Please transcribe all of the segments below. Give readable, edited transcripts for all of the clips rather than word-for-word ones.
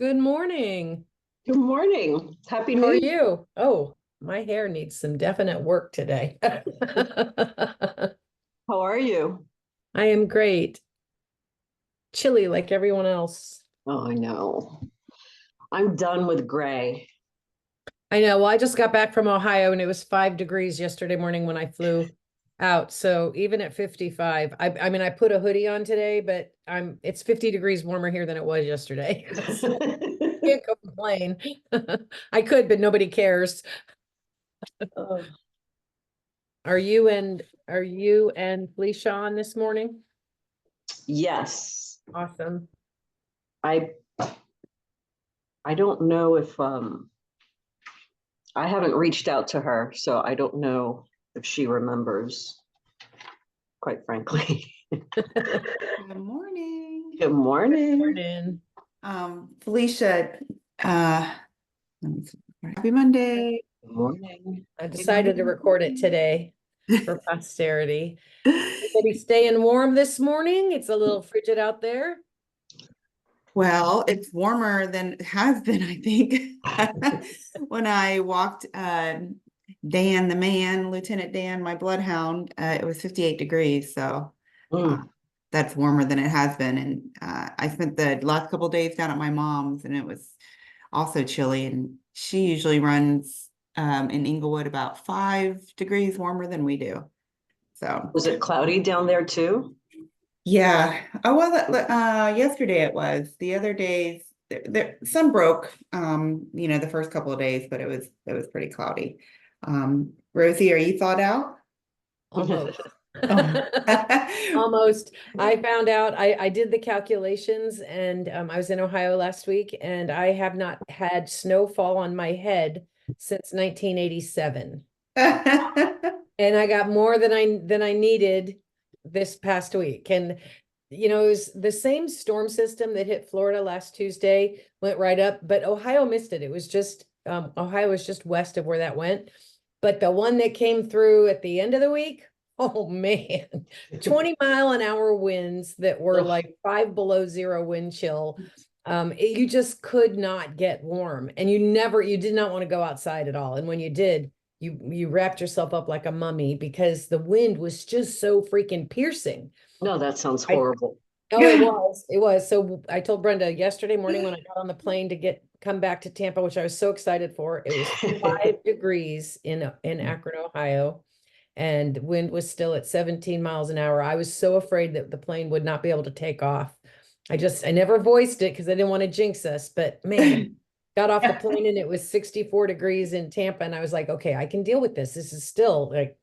Good morning. Good morning. Happy How New are Year. you? Oh, my hair needs some definite work today. How are you? I am great. Chilly like everyone else. Oh, I know. I'm done with gray. I know. Well, I just got back from Ohio and it was 5 degrees yesterday morning when I flew out. So even at 55, I mean, I put a hoodie on today, but it's 50 degrees warmer here than it was yesterday. So can't complain. I could, but nobody cares. Oh, Are you and Felicia on this morning? yes. Awesome. I I don't know if I haven't reached out to her, so I don't know if she remembers, quite frankly. Good morning. Good morning. Morning. Felicia, let me see. Happy Monday. Good morning. I decided to record it today for posterity. Everybody staying warm this morning? It's a little frigid out there. Well, it's warmer than it has been, I think. When I walked Dan, the man, Lieutenant Dan, my bloodhound, it was 58 degrees. So Mm. that's warmer than it has been. And I spent the last couple of days down at my mom's and it was also chilly. And she usually runs in Inglewood about 5 degrees warmer than we do. So Was it cloudy down there too? yeah. Oh well, yesterday it was. The other days some broke the first couple of days, but it was pretty cloudy. Rosie, are you thawed out? Almost. Oh. Almost. I found out I did the calculations and I was in Ohio last week and I have not had snowfall on my head since 1987. And I got more than I needed this past week. And it was the same storm system that hit Florida last Tuesday, went right up, but Ohio missed it. It was just Ohio was just west of where that went. But the one that came through at the end of the week, oh man, 20-mile-an-hour winds that were Ugh. like 5 below 0 wind chill. You just could not get warm, and you did not want to go outside at all. And when you did, you wrapped yourself up like a mummy because the wind was just so freaking piercing. No, that sounds I horrible. Oh, it was. It was. So I told Brenda yesterday morning when I got on the plane to come back to Tampa, which I was so excited for. It was 5 degrees in Akron, Ohio, and wind was still at 17 miles an hour. I was so afraid that the plane would not be able to take off. I never voiced it because I didn't want to jinx us, but man, got off the plane and it was 64 degrees in Tampa, and I was like, okay, I can deal with this. This is still like,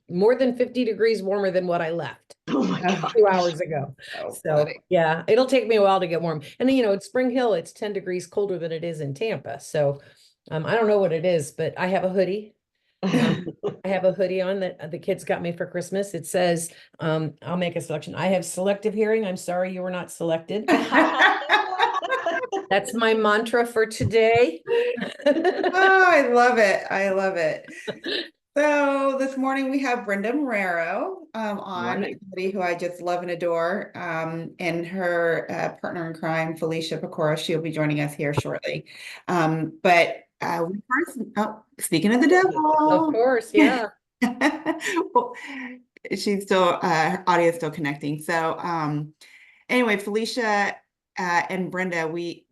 more than 50 degrees warmer than what I left Oh my God. 2 hours ago. Oh, So funny. yeah, it'll take me a while to get warm. And then, at Spring Hill, it's 10 degrees colder than it is in Tampa. So I don't know what it is, but I have a hoodie. I have a hoodie on that the kids got me for Christmas. It says, I'll make a selection. I have selective hearing. I'm sorry you were not selected. That's my mantra for today. Oh, I love it. I love it. So this morning we have Brenda Marrero on, Morning. somebody who I just love and adore, and her partner in crime, Felicia Pecora. She'll be joining us here shortly. But we first, speaking of the Of devil, course, yeah. well, she's still, her audio is still connecting. So anyway, Felicia and Brenda,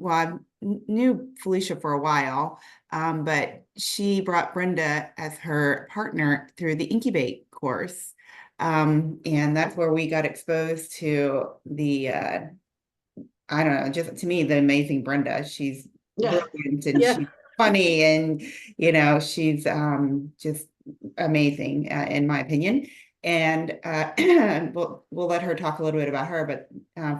I knew Felicia for a while. But she brought Brenda as her partner through the Incubate course. And that's where we got exposed to I don't know, just to me, the amazing Brenda. She's Yeah. brilliant and Yeah. she's funny and, she's just amazing in my opinion. And we'll let her talk a little bit about her, but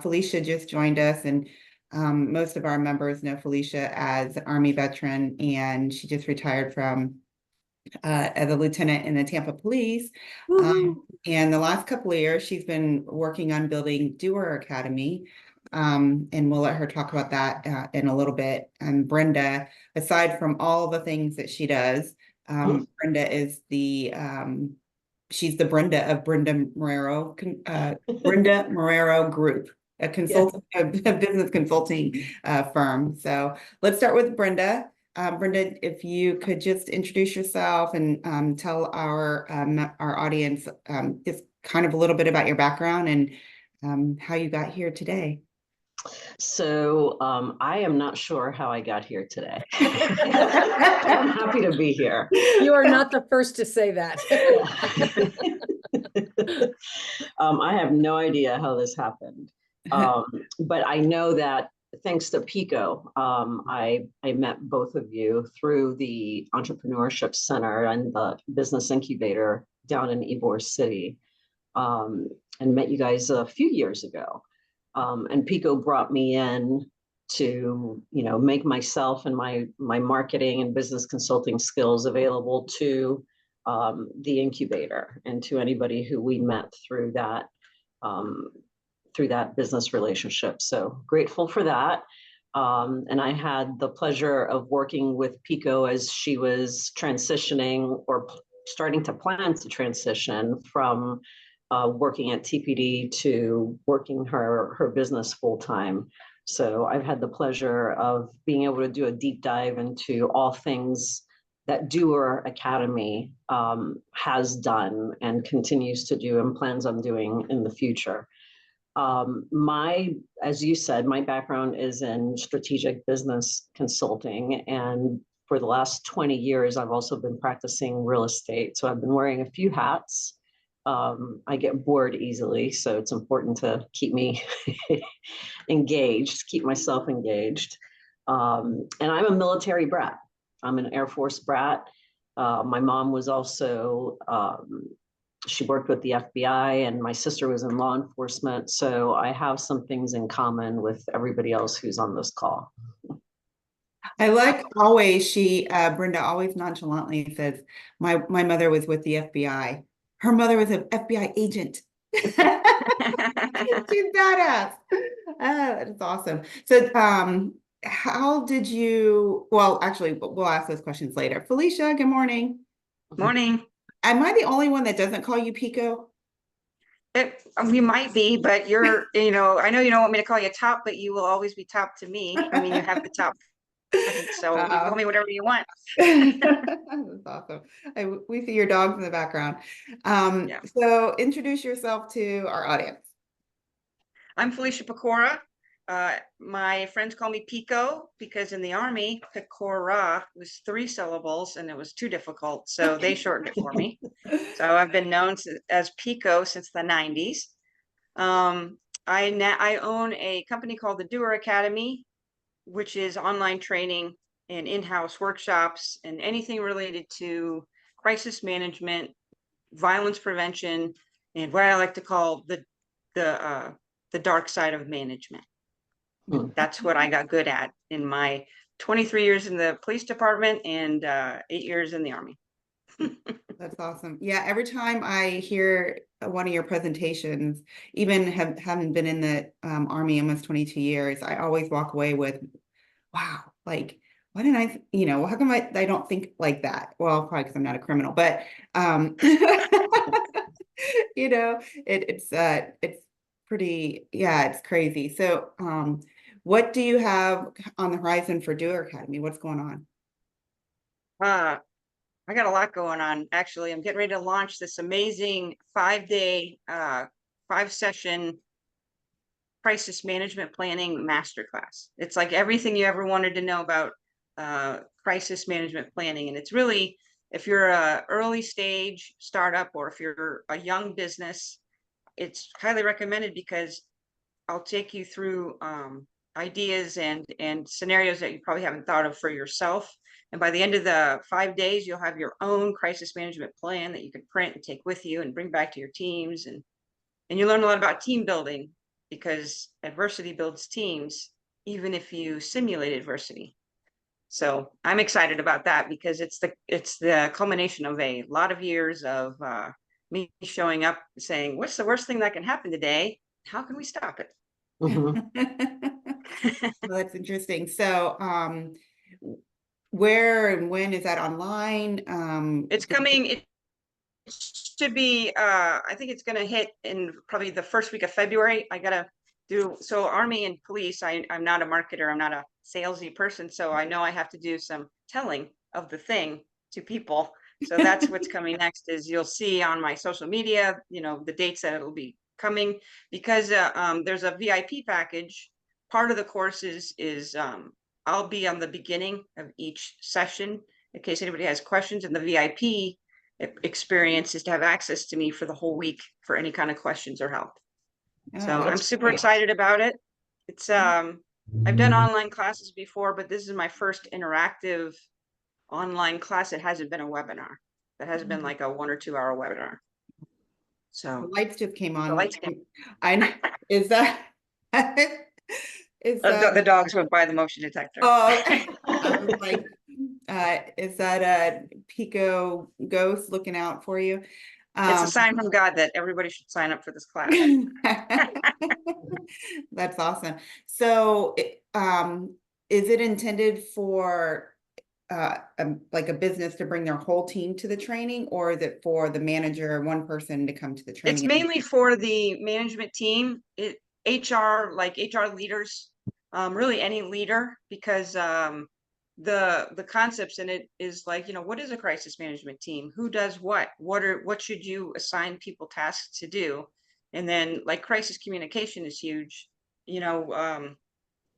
Felicia just joined us, and most of our members know Felicia as an Army veteran, and she just retired from as a lieutenant in the Tampa Police. And the last couple of years, she's been working on building Doer Academy. And we'll let her talk about that in a little bit. And Brenda, aside from all the things that she does, Brenda is she's the Brenda of Brenda Marrero Group. a consultant, a business consulting firm. So let's start with Brenda. Brenda, if you could just introduce yourself and tell our audience just kind of a little bit about your background and how you got here today. So I am not sure how I got here today. I'm happy to be here. You are not the first to say that. I have no idea how this happened. But I know that thanks to Pico, I met both of you through the Entrepreneurship Center and the Business Incubator down in Ybor City, and met you guys a few years ago. And Pico brought me in to, make myself and my marketing and business consulting skills available to the incubator and to anybody who we met through that business relationship. So grateful for that. And I had the pleasure of working with Pico as she was transitioning or starting to plan to transition from working at TPD to working her business full time. So I've had the pleasure of being able to do a deep dive into all things that Doer Academy has done and continues to do and plans on doing in the future. As you said, my background is in strategic business consulting, and for the last 20 years, I've also been practicing real estate. So I've been wearing a few hats. I get bored easily, so it's important to keep me engaged, keep myself engaged. And I'm a military brat. I'm an Air Force brat. My mom was also, she worked with the FBI, and my sister was in law enforcement. So I have some things in common with everybody else who's on this call. I like always, Brenda always nonchalantly says, my mother was with the FBI. Her mother was an FBI agent. She's badass. That's awesome. So, how did you, well, actually, we'll ask those questions later. Felicia, good morning. Morning. Am I the only one that doesn't call you Pico? We might be, but you're, I know you don't want me to call you top, but you will always be top to me. I mean, you have the top. So you call me whatever you want. That's awesome. We see your dogs in the background. Yeah. So introduce yourself to our audience. I'm Felicia Pecora. My friends call me Pico because in the Army, Pecora was 3 syllables and it was too difficult. So they shortened it for me. So I've been known as Pico since the 90s. I own a company called the Doer Academy, which is online training and in-house workshops and anything related to crisis management, violence prevention, and what I like to call the dark side of management. That's what I got good at in my 23 years in the police department and 8 years in the Army. That's awesome. Yeah, every time I hear one of your presentations, even having been in the Army almost 22 years, I always walk away with, wow, like, why didn't how come I don't think like that? Well, probably because I'm not a criminal, but it's pretty, yeah, it's crazy. So what do you have on the horizon for Doer Academy? What's going on? I got a lot going on. Actually, I'm getting ready to launch this amazing 5-day, 5-session crisis management planning masterclass. It's like everything you ever wanted to know about crisis management planning. And it's really, if you're a early stage startup or if you're a young business, it's highly recommended because I'll take you through ideas and scenarios that you probably haven't thought of for yourself. And by the end of the 5 days, you'll have your own crisis management plan that you can print and take with you and bring back to your teams. And you learn a lot about team building because adversity builds teams, even if you simulate adversity. So I'm excited about that because it's the culmination of a lot of years of me showing up saying, what's the worst thing that can happen today? How can we stop it? Well, that's interesting. So where and when is that online? It's coming. It should be, I think it's going to hit in probably the first week of February. I got to do, so Army and police, I'm not a marketer, I'm not a salesy person, so I know I have to do some telling of the thing to people. So that's what's coming next, is you'll see on my social media, the dates that it'll be coming, because there's a VIP package. Part of the course is I'll be on the beginning of each session in case anybody has questions, and the VIP experience is to have access to me for the whole week for any kind of questions or help. So I'm that's super great. excited about it. It's I've done online classes before, but this is my first interactive online class. It hasn't been a webinar. That hasn't been like a 1 or 2 hour webinar. The So lights just came on. lights came- I know. Is that is that the dogs went by the motion detector. oh I was like, is that a Pico ghost looking out for you? It's a sign from God that everybody should sign up for this class. That's awesome. So, is it intended for like a business to bring their whole team to the training, or is it for the manager, one person to come to the training? It's mainly for the management team, HR, like HR leaders, really any leader, because the concepts in it is like, what is a crisis management team? Who does what? What should you assign people tasks to do? And then like crisis communication is huge.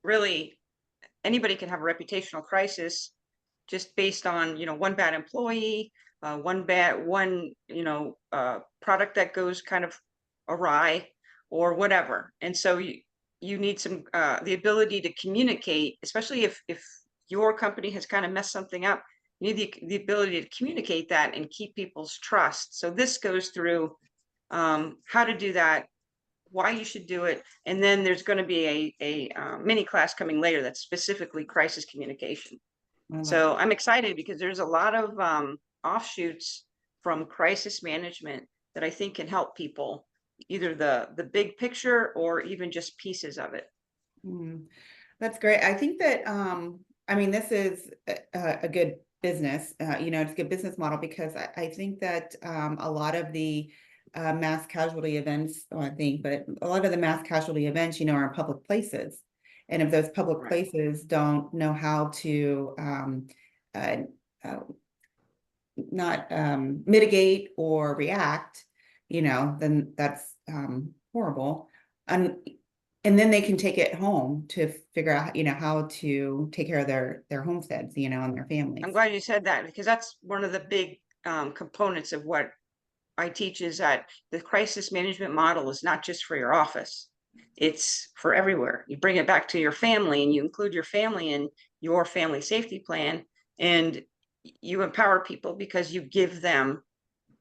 Really anybody can have a reputational crisis just based on, one bad employee, one product that goes kind of awry or whatever. And so you need some the ability to communicate, especially if your company has kind of messed something up. You need the ability to communicate that and keep people's trust. So this goes through how to do that, why you should do it, and then there's going to be a mini class coming later that's specifically crisis communication. So I'm excited because there's a lot of offshoots from crisis management that I think can help people, either the big picture or even just pieces of it. That's great. I think that I mean, this is a good business, it's a good business model, because I think that a lot of the mass casualty events, I think, but a lot of the mass casualty events, are in public places. And if those public Right. places don't know how to not mitigate or react, then that's horrible. And then they can take it home to figure out, how to take care of their homesteads, and their families. I'm glad you said that, because that's one of the big components of what I teach, is that the crisis management model is not just for your office. It's for everywhere. You bring it back to your family, and you include your family in your family safety plan, and you empower people because you give them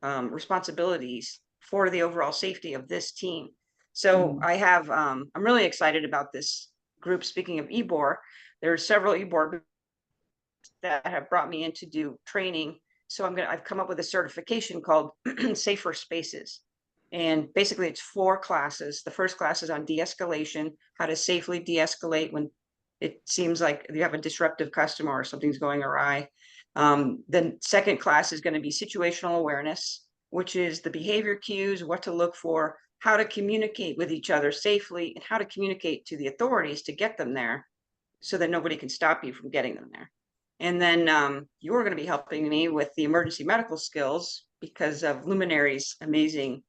responsibilities for the overall safety of this team. So I have, I'm really excited about this group. Speaking of EBOR, there are several EBOR that have brought me in to do training. So I've come up with a certification called Safer Spaces. And basically it's 4 classes. The first class is on de-escalation, how to safely de-escalate when it seems like you have a disruptive customer or something's going awry. The second class is going to be situational awareness, which is the behavior cues, what to look for, how to communicate with each other safely, and how to communicate to the authorities to get them there so that nobody can stop you from getting them there. And then you're going to be helping me with the emergency medical skills because of Luminary's amazing,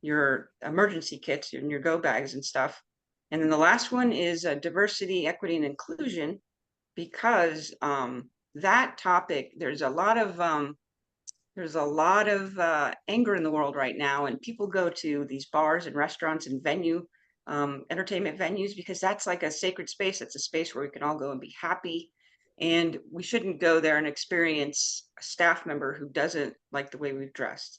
your emergency kits and your go bags and stuff. And then the last one is diversity, equity, and inclusion, because that topic, there's a lot of anger in the world right now, and people go to these bars and restaurants and entertainment venues because that's like a sacred space. It's a space where we can all go and be happy. And we shouldn't go there and experience a staff member who doesn't like the way we've dressed.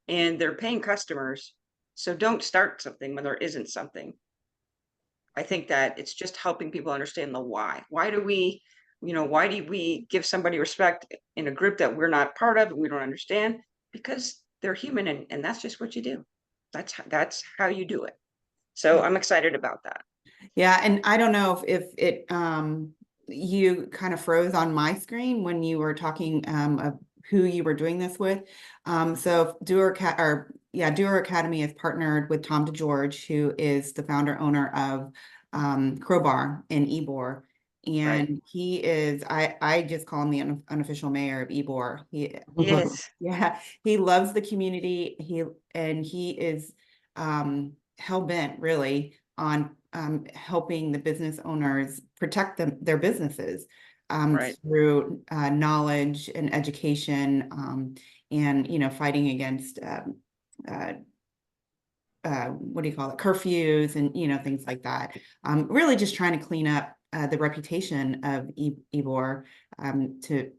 And they're paying customers. So don't start something when there isn't something. I think that it's just helping people understand the why. Why do we give somebody respect in a group that we're not part of and we don't understand? Because they're human, and that's just what you do. That's how you do it. So I'm excited about that. Yeah, and I don't know if it you kind of froze on my screen when you were talking of who you were doing this with. So Doer Academy is partnered with Tom DeGeorge, who is the founder owner of Crowbar in Ybor. And he is, I just call him the unofficial mayor of Ybor. Yes. Yeah, he loves the community. He is hell-bent really on helping the business owners protect their businesses through knowledge and education, and fighting against what do you call it, curfews and things like that. Really just trying to clean up the reputation of Ybor, to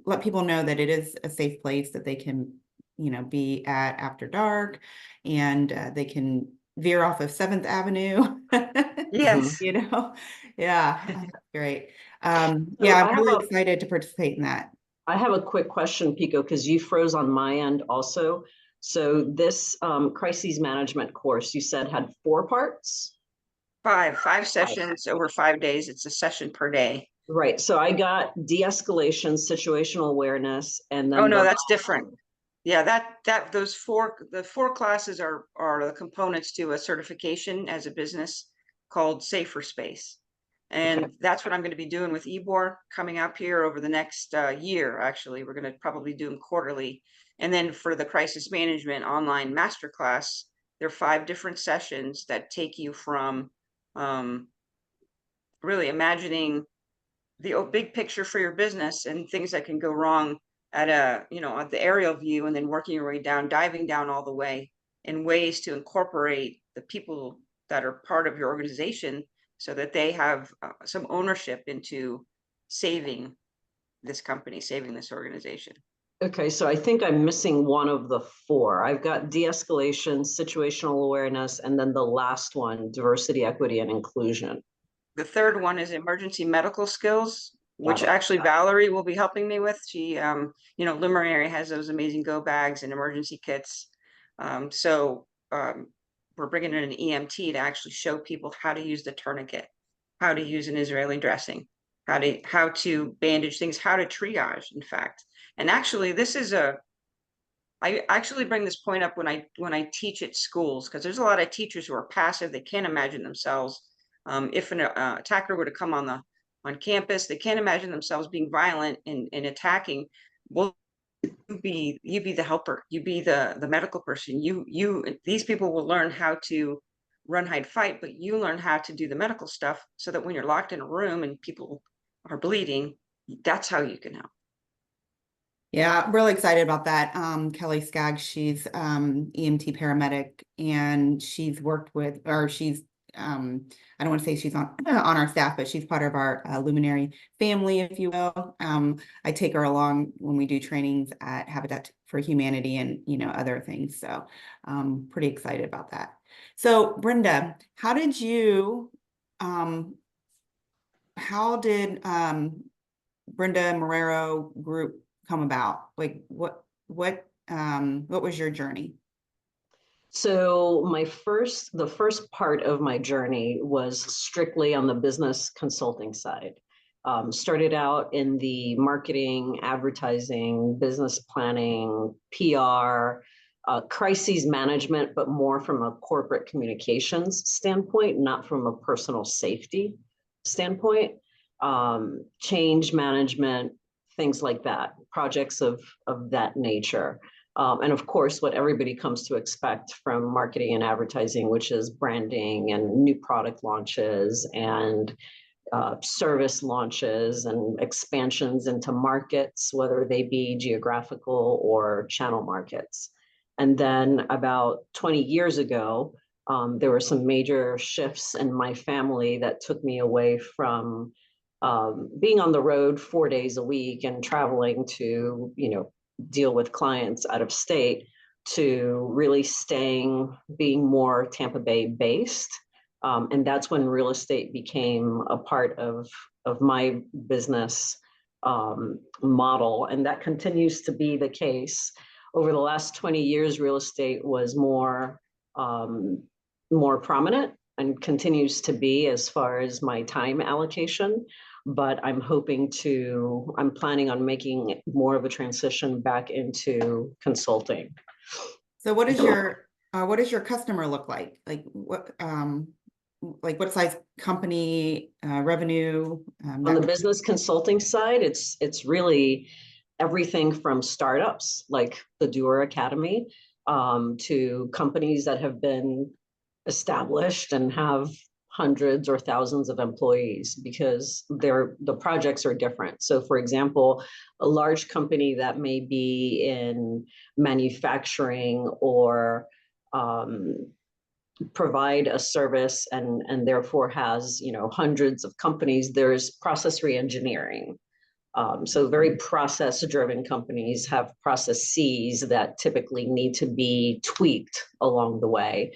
let people know that it is a safe place that they can be at after dark, and they can veer off of 7th Avenue. Yes. Yeah, that's great. So Yeah, I'm really excited to participate in that. I have a quick question, Pico, because you froze on my end also. So this crises management course you said had 4 parts? Five sessions over 5 days. It's a session per day. Right. So I got de-escalation, situational awareness, and then Oh no, that's different. Yeah, the 4 classes are the components to a certification as a business called Safer Space. And that's what I'm going to be doing with Ybor coming up here over the next year. Actually, we're going to probably do them quarterly. And then for the crisis management online masterclass, there are 5 different sessions that take you from really imagining the big picture for your business and things that can go wrong at at the aerial view, and then working your way down, diving down all the way in ways to incorporate the people that are part of your organization so that they have some ownership into saving this company, saving this organization. Okay, so I think I'm missing one of the 4. I've got de-escalation, situational awareness, and then the last one, diversity, equity, and inclusion. The third one is emergency medical skills, which actually Valerie will be helping me with. She, Luminary has those amazing go bags and emergency kits. So we're bringing in an EMT to actually show people how to use the tourniquet, how to use an Israeli dressing, how to bandage things, how to triage, in fact. And actually, I actually bring this point up when I teach at schools, because there's a lot of teachers who are passive. They can't imagine themselves. If an attacker were to come on campus, they can't imagine themselves being violent and attacking. Well, you be the helper. You be the medical person. These people will learn how to run, hide, fight, but you learn how to do the medical stuff so that when you're locked in a room and people are bleeding, that's how you can help. Yeah, I'm really excited about that. Kelly Skaggs, she's EMT paramedic, and she's worked with, or she's I don't want to say she's on our staff, but she's part of our Luminary family, if you will. I take her along when we do trainings at Habitat for Humanity and other things. So pretty excited about that. So Brenda, how did Brenda Marrero Group come about? Like what was your journey? So the first part of my journey was strictly on the business consulting side. Started out in the marketing, advertising, business planning, PR, crises management, but more from a corporate communications standpoint, not from a personal safety standpoint. Change management, things like that, projects of that nature. And of course, what everybody comes to expect from marketing and advertising, which is branding and new product launches and service launches and expansions into markets, whether they be geographical or channel markets. And then about 20 years ago, there were some major shifts in my family that took me away from being on the road 4 days a week and traveling to, deal with clients out of state, to really being more Tampa Bay based. And that's when real estate became a part of my business model. And that continues to be the case. Over the last 20 years, real estate was more prominent and continues to be as far as my time allocation. But I'm planning on making more of a transition back into consulting. So what does your customer look like? Like what size company, revenue? On the business consulting side, it's really everything from startups like the Doer Academy, to companies that have been established and have hundreds or thousands of employees, because the projects are different. So for example, a large company that may be in manufacturing or provide a service and therefore has, hundreds of companies, there's process reengineering. So very process driven companies have processes that typically need to be tweaked along the way,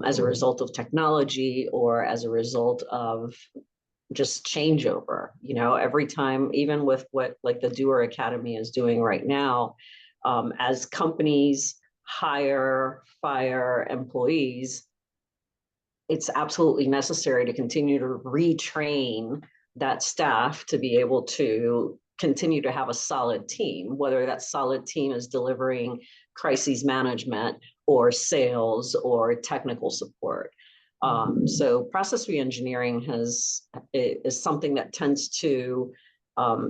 as a result of technology or as a result of just changeover. Every time, even with what like the Doer Academy is doing right now, as companies fire employees, it's absolutely necessary to continue to retrain that staff to be able to continue to have a solid team, whether that solid team is delivering crises management or sales or technical support. So process reengineering is something that tends to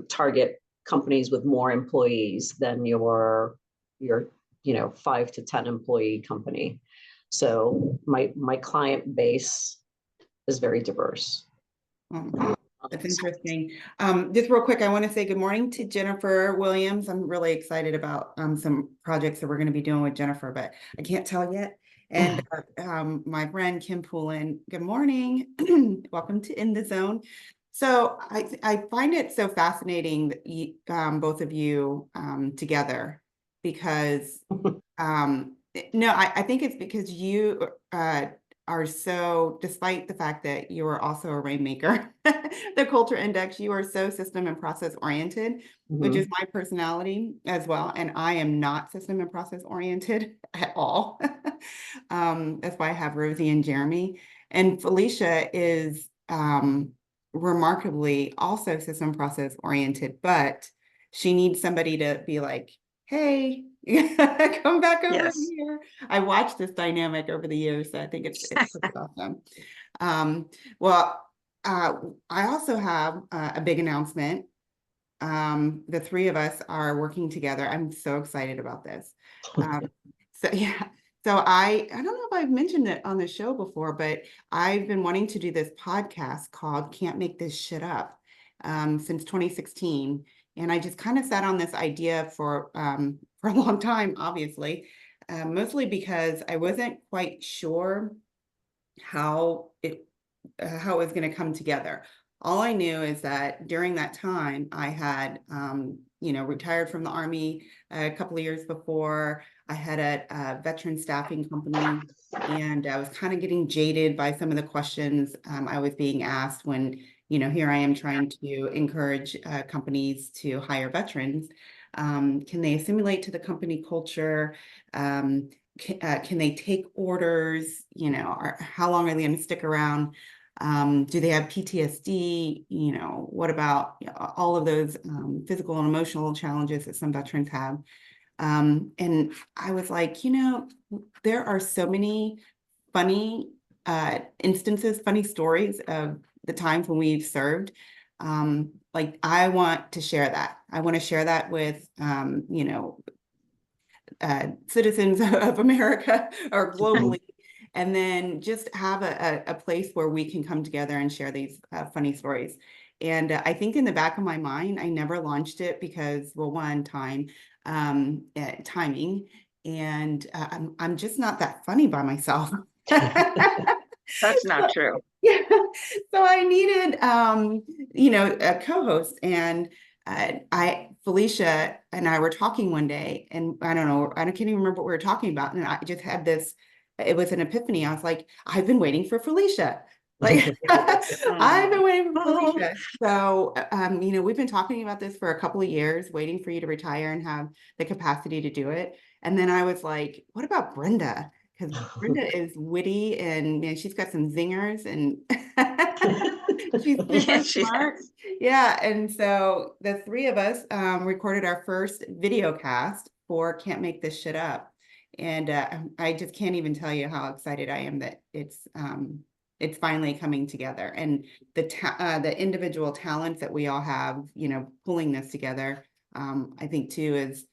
target companies with more employees than your 5 to 10 employee company. So my client base is very diverse. That's interesting. Just real quick, I want to say good morning to Jennifer Williams. I'm really excited about some projects that we're going to be doing with Jennifer, but I can't tell yet. And my friend Kim Poulin, good morning. Welcome to In the Zone. So I find it so fascinating that you, both of you together, because I think it's because you are so, despite the fact that you are also a rainmaker, the culture index, you are so system and process oriented, which is my personality as well. And I am not system and process oriented at all. That's why I have Rosie and Jeremy. And Felicia is remarkably also system process oriented, but she needs somebody to be like, hey, come back over here. I watched this dynamic over the years, so I think it's pretty awesome. I also have a big announcement. The three of us are working together. I'm so excited about this. So I don't know if I've mentioned it on the show before, but I've been wanting to do this podcast called Can't Make This Shit Up since 2016. And I just kind of sat on this idea for a long time, obviously, mostly because I wasn't quite sure how it was going to come together. All I knew is that during that time, I had, retired from the Army a couple of years before. I had a veteran staffing company, and I was kind of getting jaded by some of the questions I was being asked when, here I am trying to encourage companies to hire veterans. Can they assimilate to the company culture? Can they take orders? How long are they going to stick around? Do they have PTSD? What about all of those physical and emotional challenges that some veterans have? And I was like, there are so many funny instances, funny stories of the times when we've served. Like, I want to share that. I want to share that with, citizens of America or globally. And then just have a place where we can come together and share these funny stories. And I think in the back of my mind, I never launched it because, well, one, timing, and I'm just not that funny by myself. That's not true. Yeah. So I needed, a co-host, and Felicia and I were talking one day, and I can't even remember what we were talking about. And I just had this, it was an epiphany. I was like, I've been waiting for Felicia. Like, I've been waiting for Felicia. So, we've been talking about this for a couple of years, waiting for you to retire and have the capacity to do it. And then I was like, what about Brenda? Because Brenda is witty, and man, she's got some zingers, and she's super smart. Yeah. And so the three of us recorded our first video cast for Can't Make This Shit Up. And I just can't even tell you how excited I am that it's finally coming together, and the individual talents that we all have, you know, pulling this together, I think too is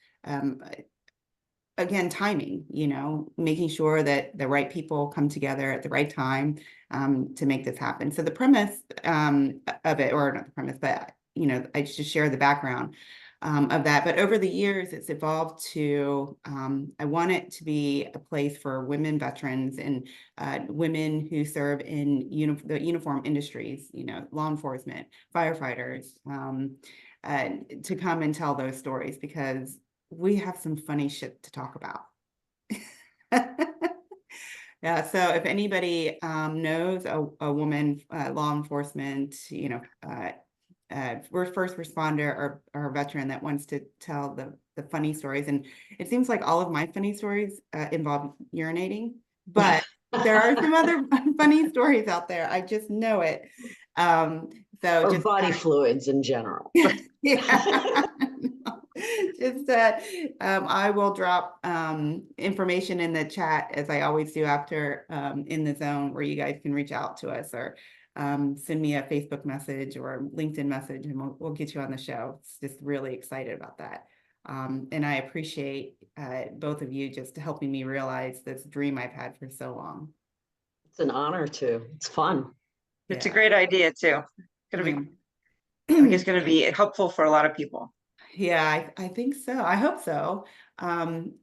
again, timing, you know, making sure that the right people come together at the right time to make this happen. So the premise of it, or not the premise, but, you know, I just share the background of that. But over the years, it's evolved to, I want it to be a place for women veterans and women who serve in the uniform industries, you know, law enforcement, firefighters, to come and tell those stories, because we have some funny shit to talk about. Yeah, so if anybody knows a woman, law enforcement, you know, first responder or a veteran that wants to tell the funny stories, and it seems like all of my funny stories involve urinating, but there are some other funny stories out there. I just know it. So Or just body fluids in general. yeah. Just that I will drop information in the chat, as I always do after in the zone, where you guys can reach out to us, or send me a Facebook message or a LinkedIn message, and we'll get you on the show. It's just really excited about that. And I appreciate both of you just helping me realize this dream I've had for so long. It's an honor to. It's fun. It's a Yeah. great idea too. Gonna be, Yeah. I think it's gonna be helpful for a lot of people. Yeah, I think so. I hope so. And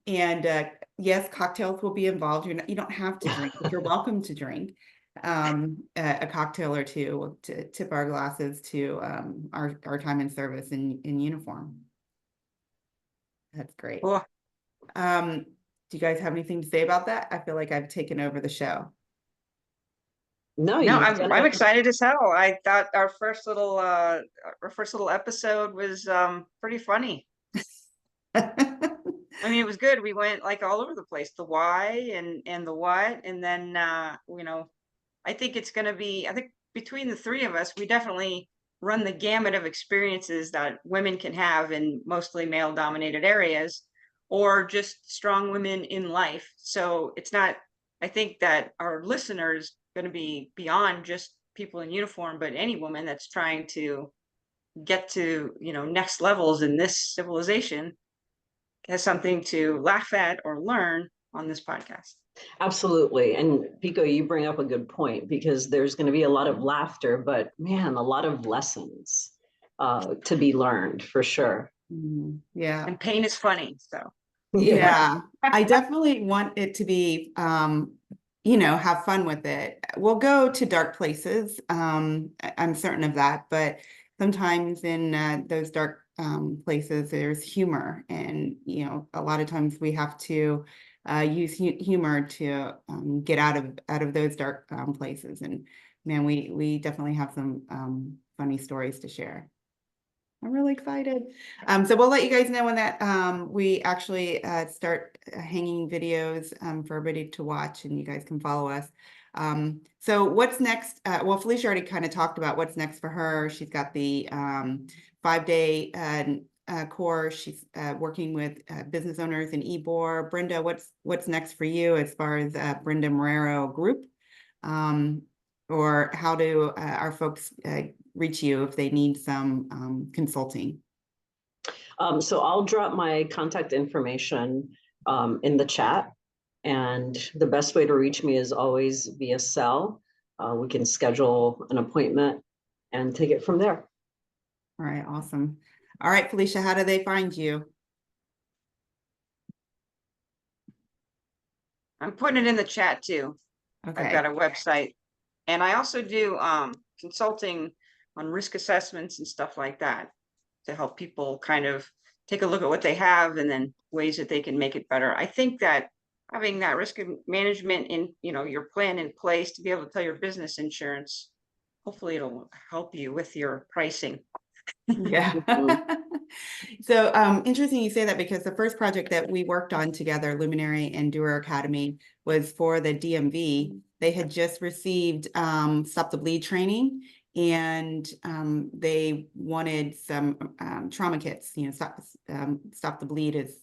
yes, cocktails will be involved. You don't have to drink, but you're welcome to drink a cocktail or two to tip our glasses to our time in service in uniform. That's great. Cool. Do you guys have anything to say about that? I feel like I've taken over the show. No, No, you've done I'm it. excited as hell. I thought our first little episode was pretty funny. I mean, it was good. We went like all over the place, the why and the what, and then you know, I think it's gonna be, I think between the three of us, we definitely run the gamut of experiences that women can have in mostly male dominated areas, or just strong women in life. So it's not, I think that our listeners gonna be beyond just people in uniform, but any woman that's trying to get to, you know, next levels in this civilization has something to laugh at or learn on this podcast. Absolutely. And Pico, you bring up a good point, because there's going to be a lot of laughter, but man, a lot of lessons to be learned for sure. Yeah. And pain is funny. So Yeah, I definitely want it to be, you know, have fun with it. We'll go to dark places. I'm certain of that, but sometimes in those dark places, there's humor, and you know, a lot of times we have to use humor to get out of those dark places. And man, we definitely have some funny stories to share. I'm really excited. So we'll let you guys know when that we actually start hanging videos for everybody to watch, and you guys can follow us. So what's next? Well, Felicia already kind of talked about what's next for her. She's got the 5-day course. She's working with business owners in Ybor. Brenda, what's next for you as far as Brenda Marrero group? Or how do our folks reach you if they need some consulting? So I'll drop my contact information in the chat. And the best way to reach me is always via cell. We can schedule an appointment and take it from there. All right, awesome. All right, Felicia, how do they find you? I'm putting it in the chat too. Okay. I've got a website, and I also do consulting on risk assessments and stuff like that to help people kind of take a look at what they have and then ways that they can make it better. I think that having that risk management in, you know, your plan in place to be able to tell your business insurance, hopefully it'll help you with your pricing. Yeah. So interesting you say that, because the first project that we worked on together, Luminary and Doer Academy, was for the DMV. They had just received Stop the Bleed training, and they wanted some trauma kits. You know, Stop the Bleed is,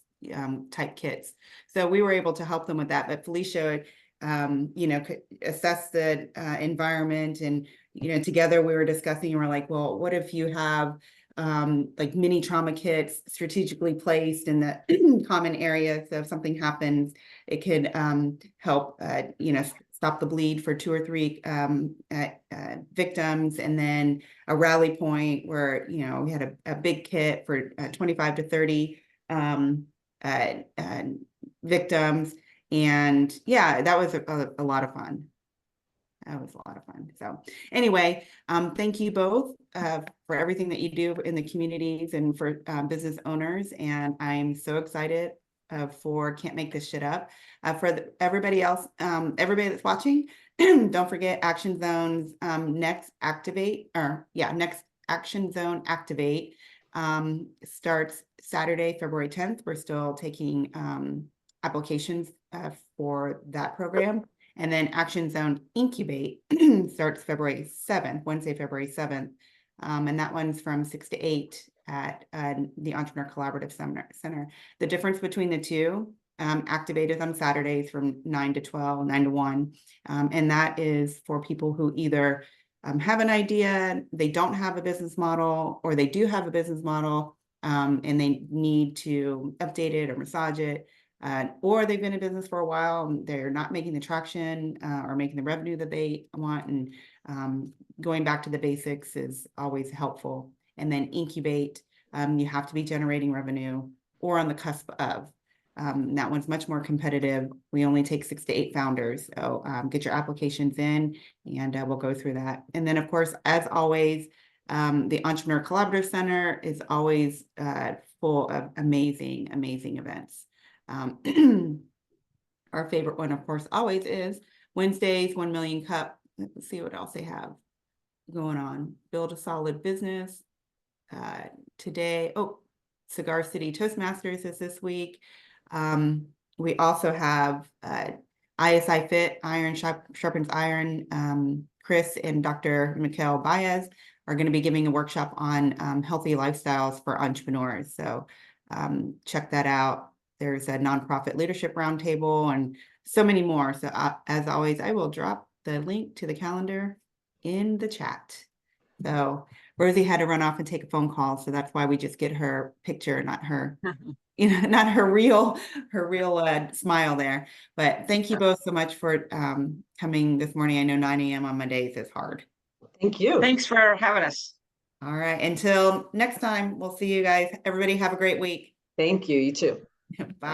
type kits. So we were able to help them with that. But Felicia, you know, could assess the environment, and you know, together we were discussing, and we're like, well, what if you have like mini trauma kits strategically placed in the common area, so if something happens, it could help you know, stop the bleed for 2 or 3 victims, and then a rally point where, you know, we had a big kit for 25 to 30 victims. And yeah, that was a lot of fun. That was a lot of fun. So anyway, thank you both for everything that you do in the communities and for business owners. And I'm so excited for Can't Make This Shit Up. Everybody else, everybody that's watching, don't forget Action Zone's next Action Zone Activate starts Saturday, February 10th. We're still taking applications for that program. And then Action Zone Incubate starts February 7th, Wednesday, February 7th. And that one's from 6 to 8 at the Entrepreneur Collaborative Center. The difference between the two, Activate is on Saturdays from 9 to 12, 9 to 1. And that is for people who either have an idea, they don't have a business model, or they do have a business model and they need to update it or massage it. Or they've been in business for a while and they're not making the traction or making the revenue that they want. And going back to the basics is always helpful. And then Incubate, you have to be generating revenue or on the cusp of. That one's much more competitive. We only take 6 to 8 founders. So get your applications in and we'll go through that. And then, of course, as always, the Entrepreneur Collaborative Center is always full of amazing, amazing events. Our favorite one, of course, always is Wednesdays, 1 Million Cup. Let's see what else they have going on. Build a Solid Business. Today, Cigar City Toastmasters is this week. We also have ISI Fit, Iron Sharpens Iron. Chris and Dr. Mikhail Baez are going to be giving a workshop on healthy lifestyles for entrepreneurs. So check that out. There's a nonprofit leadership roundtable and so many more. So as always, I will drop the link to the calendar in the chat. So Rosie had to run off and take a phone call. So that's why we just get her picture, not her, you know, not her real smile there. But thank you both so much for coming this morning. I know 9 a.m. on Mondays is hard. Thank you. Thanks for having us. All right. Until next time, we'll see you guys. Everybody have a great week. Thank you. You too. Bye.